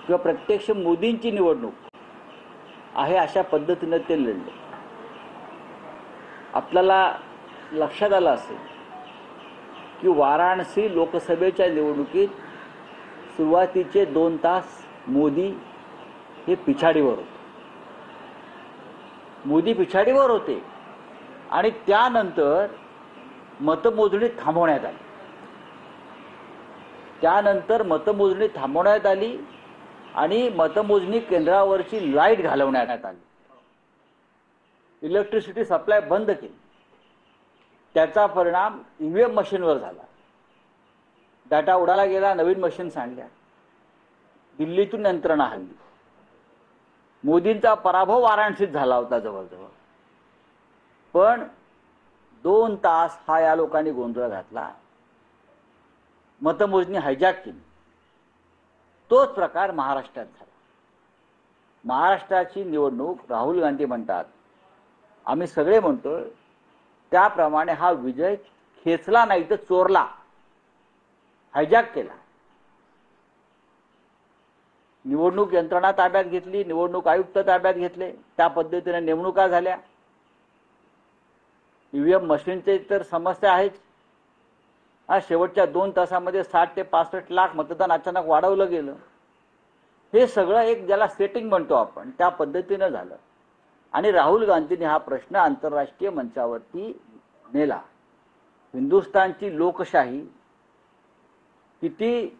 किंवा प्रत्यक्ष मोदींची निवडणूक आहे अशा पद्धतीने ते लढले। आपल्याला लक्षात आलं असेल की वाराणसी लोकसभेच्या निवडणुकीत सुरुवातीचे 2 तास मोदी हे पिछाडीवर होते। मोदी पिछाडीवर होते आणि त्यानंतर मतमोजणी थांबवण्यात आली। आणि मतमोजणी केंद्रावरची लाईट घालवण्यात आली। इलेक्ट्रिसिटी सप्लाय बंद केली। त्याचा परिणाम ईव्हीएम मशीनवर झाला। डाटा उडाला गेला, नवीन मशीन्स आणल्या, दिल्लीतून यंत्रणा हल्ली। मोदींचा पराभव वाराणसीत झाला होता जवळजवळ, पण 2 तास हा या लोकांनी गोंधळ घातला, मतमोजणी हायजॅक केली। तोच प्रकार महाराष्ट्रात झाला। महाराष्ट्राची निवडणूक राहुल गांधी म्हणतात, आम्ही सगळे म्हणतो त्याप्रमाणे हा विजय खेचला नाही तर चोरला, हायजॅक केला। निवडणूक यंत्रणा ताब्यात घेतली, निवडणूक आयुक्त ताब्यात घेतले, त्या पद्धतीने नेमणुका झाल्या। ईव्हीएम मशीनचे तर समस्या आहेच। शेवटच्या 2 तासामध्ये 60 ते 65 लाख मतदान अचानक वाढवलं गेलं। हे सगळं एक ज्याला सेटिंग म्हणतो आपण त्या पद्धतीने झालं आणि राहुल गांधींनी हा प्रश्न आंतरराष्ट्रीय मंचावरती नेला। हिंदुस्थानची लोकशाही किती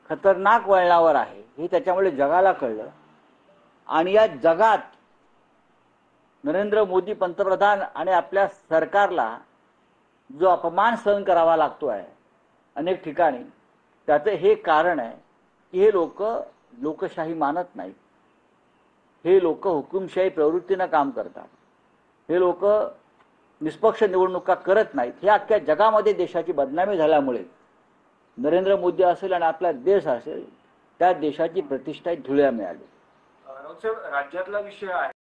खतरनाक वळणावर आहे हे त्याच्यामुळे जगाला कळलं आणि या जगात नरेंद्र मोदी पंतप्रधान आणि आपल्या सरकारला जो अपमान सहन करावा लागतो आहे अनेक ठिकाणी, त्याचे हे कारण आहे की हे लोक लोकशाही मानत नाहीत। हे लोक हुकुमशाही प्रवृत्तीने काम करतात। हे लोक निष्पक्ष निवडणुका करत नाहीत। हे अख्ख्या जगामध्ये देशाची बदनामी झाल्यामुळे नरेंद्र मोदी असेल आणि आपला देश असेल त्या देशाची प्रतिष्ठा धुळ्या मिळाली। राज्यातला विषय आहे।